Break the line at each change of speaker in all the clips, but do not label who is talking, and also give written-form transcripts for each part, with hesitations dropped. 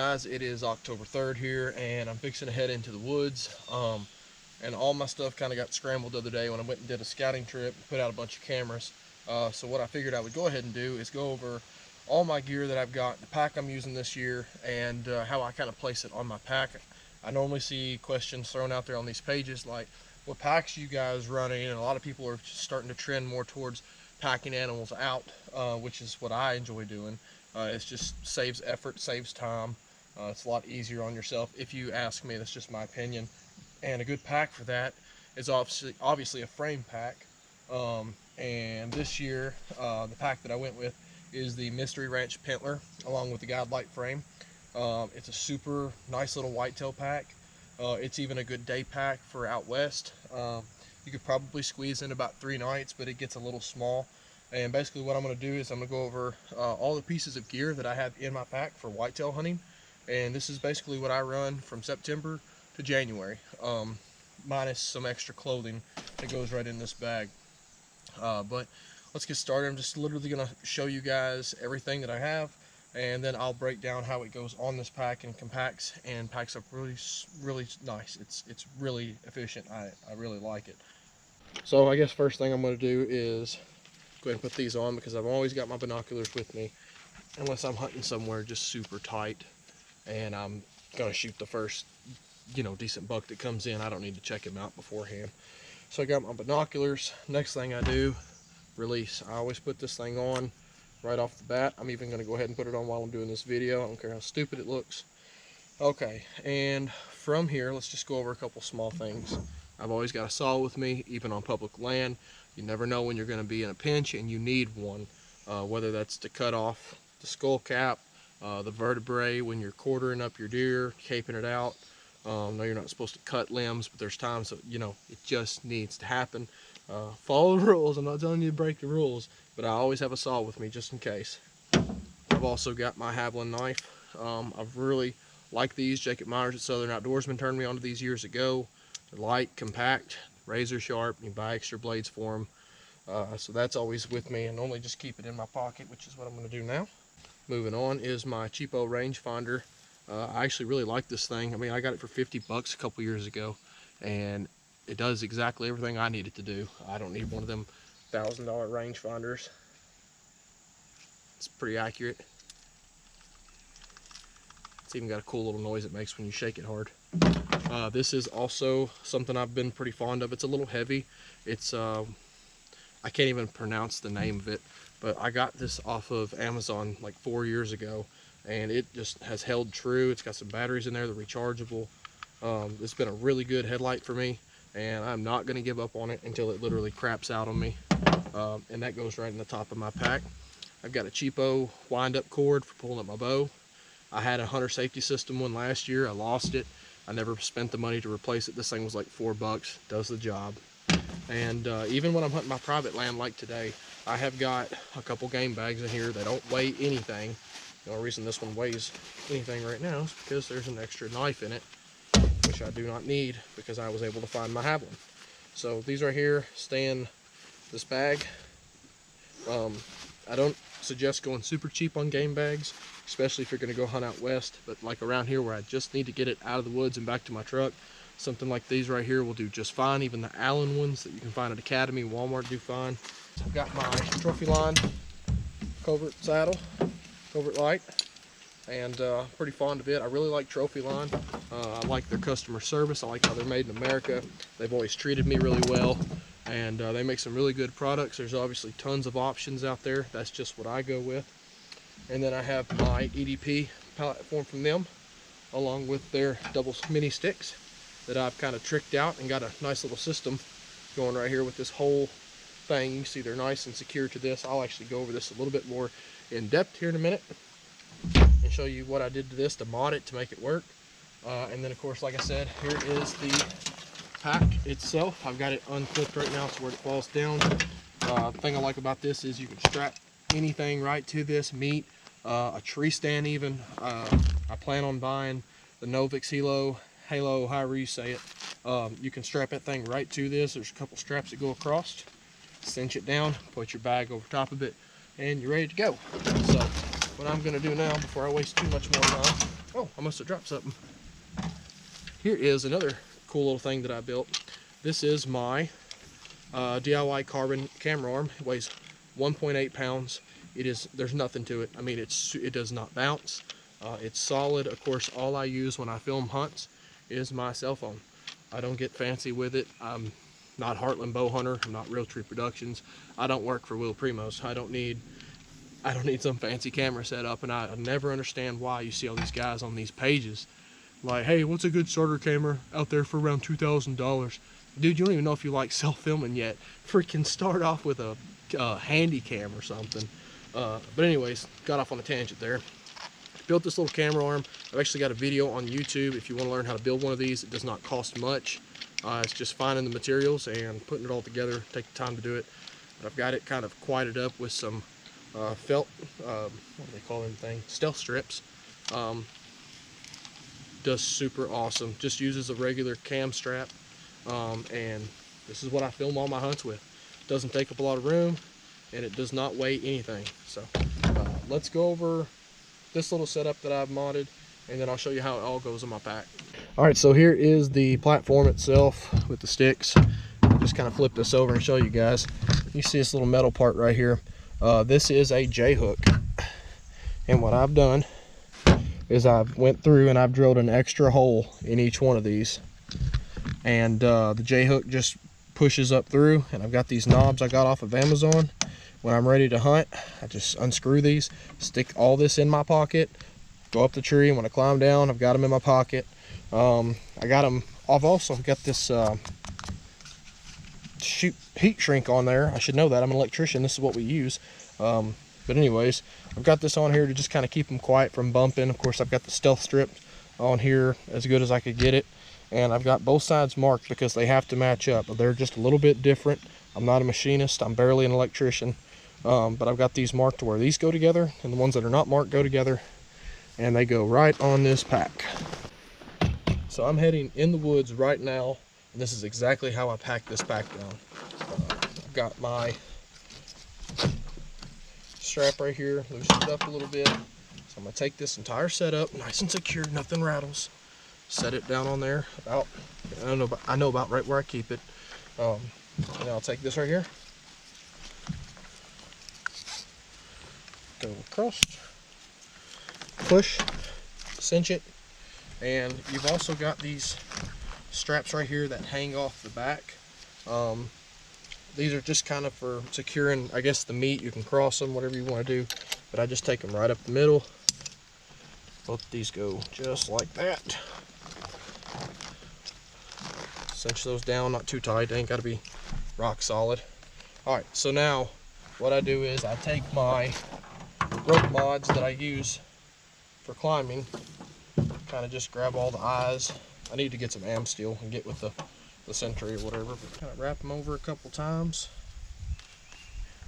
guys, it is October 3rd here, and I'm fixing to head into the woods. And all my stuff kind of got scrambled the other day when I went and did a scouting trip and put out a bunch of cameras. So what I figured I would go ahead and do is go over all my gear that I've got, the pack I'm using this year, and how I kind of place it on my pack. I normally see questions thrown out there on these pages like, what packs you guys running? And a lot of people are starting to trend more towards packing animals out, which is what I enjoy doing. It just saves effort, saves time. It's a lot easier on yourself if you ask me. That's just my opinion. And a good pack for that is obviously a frame pack. And this year, the pack that I went with is the Mystery Ranch Pintler, along with the Godlight frame. It's a super nice little whitetail pack. It's even a good day pack for out west. You could probably squeeze in about 3 nights, but it gets a little small. And basically what I'm going to do is I'm going to go over all the pieces of gear that I have in my pack for whitetail hunting. And this is basically what I run from September to January, minus some extra clothing that goes right in this bag. But let's get started. I'm just literally going to show you guys everything that I have, and then I'll break down how it goes on this pack and compacts and packs up really nice. It's really efficient. I really like it. So I guess first thing I'm going to do is go ahead and put these on, because I've always got my binoculars with me unless I'm hunting somewhere just super tight and I'm gonna shoot the first decent buck that comes in. I don't need to check him out beforehand. So I got my binoculars. Next thing I do, release. I always put this thing on right off the bat. I'm even gonna go ahead and put it on while I'm doing this video. I don't care how stupid it looks. Okay, and from here let's just go over a couple small things. I've always got a saw with me, even on public land. You never know when you're going to be in a pinch and you need one, whether that's to cut off the skull cap, the vertebrae when you're quartering up your deer, caping it out. No, you're not supposed to cut limbs, but there's times that, it just needs to happen. Follow the rules. I'm not telling you to break the rules, but I always have a saw with me just in case. I've also got my Haviland knife. I've really liked these. Jacob Myers at Southern Outdoorsman turned me onto these years ago. They're light, compact, razor sharp. You buy extra blades for them. So that's always with me, and normally just keep it in my pocket, which is what I'm going to do now. Moving on is my cheapo rangefinder. I actually really like this thing. I mean, I got it for 50 bucks a couple years ago, and it does exactly everything I need it to do. I don't need one of them $1,000 rangefinders. It's pretty accurate. It's even got a cool little noise it makes when you shake it hard. This is also something I've been pretty fond of. It's a little heavy. It's I can't even pronounce the name of it, but I got this off of Amazon like 4 years ago, and it just has held true. It's got some batteries in there, they're rechargeable. It's been a really good headlight for me, and I'm not going to give up on it until it literally craps out on me. And that goes right in the top of my pack. I've got a cheapo wind-up cord for pulling up my bow. I had a hunter safety system one last year. I lost it. I never spent the money to replace it. This thing was like 4 bucks. Does the job. And even when I'm hunting my private land like today, I have got a couple game bags in here. They don't weigh anything. The only reason this one weighs anything right now is because there's an extra knife in it, which I do not need because I was able to find my Haviland. So these right here stay in this bag. I don't suggest going super cheap on game bags, especially if you're going to go hunt out west, but like around here where I just need to get it out of the woods and back to my truck, something like these right here will do just fine. Even the Allen ones that you can find at Academy, Walmart do fine. So I've got my Trophy Line covert saddle, covert light, and pretty fond of it. I really like Trophy Line. I like their customer service. I like how they're made in America. They've always treated me really well, and they make some really good products. There's obviously tons of options out there. That's just what I go with. And then I have my EDP platform from them, along with their double mini sticks that I've kind of tricked out and got a nice little system going right here with this whole thing. You can see they're nice and secure to this. I'll actually go over this a little bit more in depth here in a minute and show you what I did to this to mod it to make it work. And then of course, like I said, here is the pack itself. I've got it unclipped right now to where it falls down. The thing I like about this is you can strap anything right to this, meat, a tree stand even. I plan on buying the Novix Halo, however you say it. You can strap that thing right to this. There's a couple straps that go across. Cinch it down, put your bag over top of it, and you're ready to go. So what I'm gonna do now before I waste too much more time. Oh, I must have dropped something. Here is another cool little thing that I built. This is my DIY carbon camera arm. It weighs 1.8 pounds. There's nothing to it. I mean, it does not bounce. It's solid. Of course, all I use when I film hunts is my cell phone. I don't get fancy with it. I'm not Heartland Bow Hunter. I'm not Realtree Productions. I don't work for Will Primos. I don't need some fancy camera setup, and I never understand why you see all these guys on these pages like, hey, what's a good starter camera out there for around $2,000? Dude, you don't even know if you like self-filming yet. Freaking start off with a handy cam or something. But anyways, got off on a tangent there. Built this little camera arm. I've actually got a video on YouTube if you want to learn how to build one of these. It does not cost much. It's just finding the materials and putting it all together. Take the time to do it. But I've got it kind of quieted up with some felt, what do they call them thing? Stealth strips. Does super awesome. Just uses a regular cam strap. And this is what I film all my hunts with. Doesn't take up a lot of room, and it does not weigh anything. So let's go over this little setup that I've modded, and then I'll show you how it all goes in my pack. All right, so here is the platform itself with the sticks. Just kind of flip this over and show you guys. You see this little metal part right here. This is a J-hook, and what I've done is I've went through and I've drilled an extra hole in each one of these, and the J-hook just pushes up through, and I've got these knobs I got off of Amazon. When I'm ready to hunt, I just unscrew these, stick all this in my pocket, go up the tree, and when I climb down, I've got them in my pocket. I've also got this heat shrink on there. I should know that. I'm an electrician. This is what we use. But anyways, I've got this on here to just kind of keep them quiet from bumping. Of course, I've got the stealth strip on here as good as I could get it. And I've got both sides marked because they have to match up. They're just a little bit different. I'm not a machinist. I'm barely an electrician. But I've got these marked to where these go together, and the ones that are not marked go together. And they go right on this pack. So I'm heading in the woods right now. And this is exactly how I pack this pack down. I've got my strap right here, loosened up a little bit. So I'm gonna take this entire setup, nice and secure, nothing rattles. Set it down on there. I know about right where I keep it. And I'll take this right here, go across, push, cinch it, and you've also got these straps right here that hang off the back. These are just kind of for securing, I guess, the meat. You can cross them, whatever you want to do, but I just take them right up the middle. Both these go just like that. Cinch those down, not too tight. They ain't got to be rock solid. All right, so now what I do is I take my rope mods that I use for climbing, kind of just grab all the eyes. I need to get some am steel and get with the Sentry or whatever, but kind of wrap them over a couple times,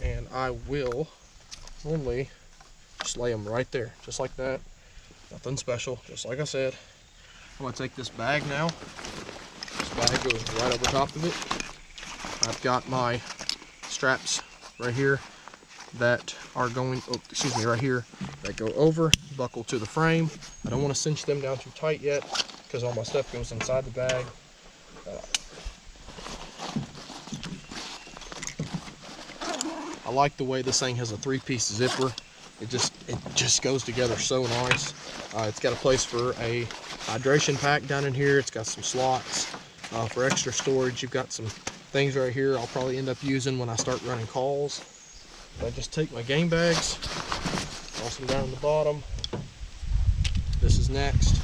and I will only just lay them right there, just like that. Nothing special, just like I said. I'm gonna take this bag now. This bag goes right over top of it. I've got my straps right here that are going, right here, that go over, buckle to the frame. I don't want to cinch them down too tight yet because all my stuff goes inside the bag. I like the way this thing has a 3-piece zipper. It just goes together so nice. It's got a place for a hydration pack down in here. It's got some slots for extra storage. You've got some things right here I'll probably end up using when I start running calls. I just take my game bags, toss them down the bottom. This is next.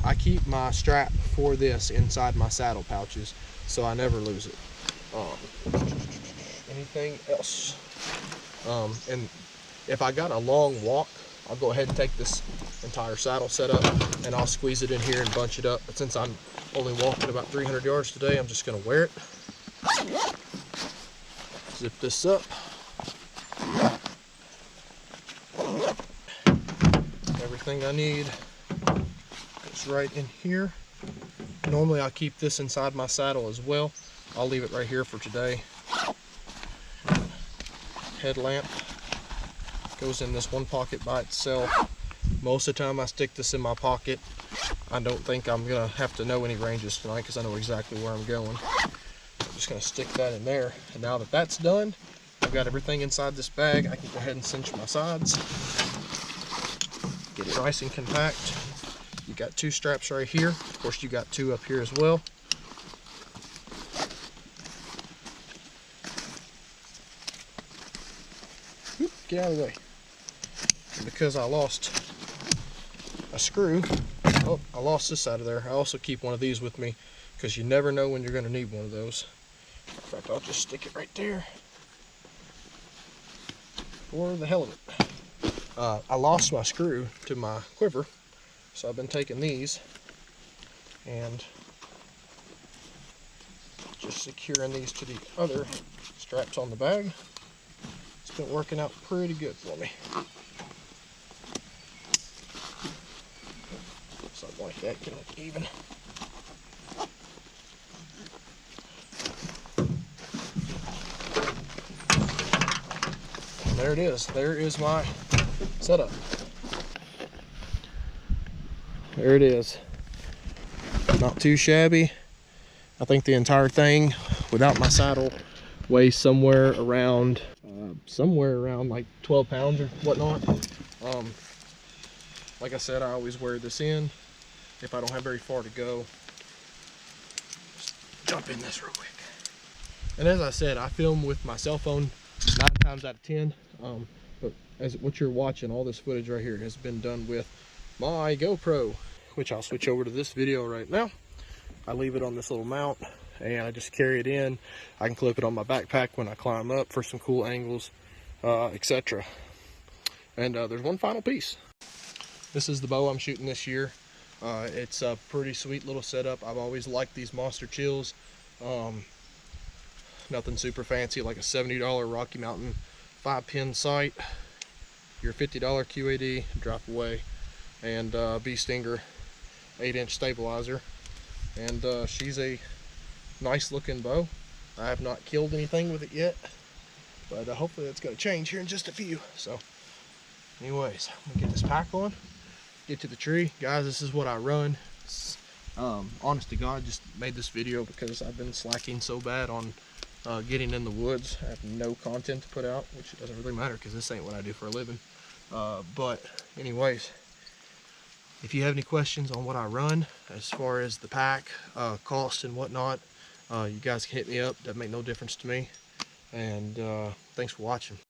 I keep my strap for this inside my saddle pouches, so I never lose it. Anything else? And if I got a long walk, I'll go ahead and take this entire saddle setup and I'll squeeze it in here and bunch it up. But since I'm only walking about 300 yards today, I'm just going to wear it. Zip this up. Everything I need is right in here. Normally I'll keep this inside my saddle as well. I'll leave it right here for today. Headlamp, goes in this one pocket by itself. Most of the time I stick this in my pocket. I don't think I'm gonna have to know any ranges tonight because I know exactly where I'm going. I'm just gonna stick that in there. And now that that's done, I've got everything inside this bag. I can go ahead and cinch my sides. Get it nice and compact. You got 2 straps right here. Of course, you got 2 up here as well. Oop, get out of the way. And because I lost a screw, oh, I lost this out of there. I also keep one of these with me because you never know when you're going to need one of those. In fact, I'll just stick it right there for the hell of it. I lost my screw to my quiver, so I've been taking these and just securing these to the other straps on the bag. It's been working out pretty good for me. Something like that can look even. And there it is. There is my setup. There it is. Not too shabby. I think the entire thing without my saddle weighs somewhere around like 12 pounds or whatnot. Like I said, I always wear this in if I don't have very far to go. Just jump in this real quick. And as I said, I film with my cell phone 9 times out of 10. But as what you're watching, all this footage right here has been done with my GoPro, which I'll switch over to this video right now. I leave it on this little mount and I just carry it in. I can clip it on my backpack when I climb up for some cool angles, etc. And there's one final piece. This is the bow I'm shooting this year. It's a pretty sweet little setup. I've always liked these Monster Chills. Nothing super fancy, like a $70 Rocky Mountain 5-pin sight, your $50 QAD, drop away, and Bee Stinger 8-inch stabilizer. And she's a nice looking bow. I have not killed anything with it yet, but hopefully that's going to change here in just a few. So anyways, I'm gonna get this pack on, get to the tree. Guys, this is what I run. Honest to God, just made this video because I've been slacking so bad on getting in the woods. I have no content to put out, which doesn't really matter because this ain't what I do for a living. But anyways, if you have any questions on what I run as far as the pack, cost and whatnot, you guys can hit me up. That make no difference to me. And thanks for watching.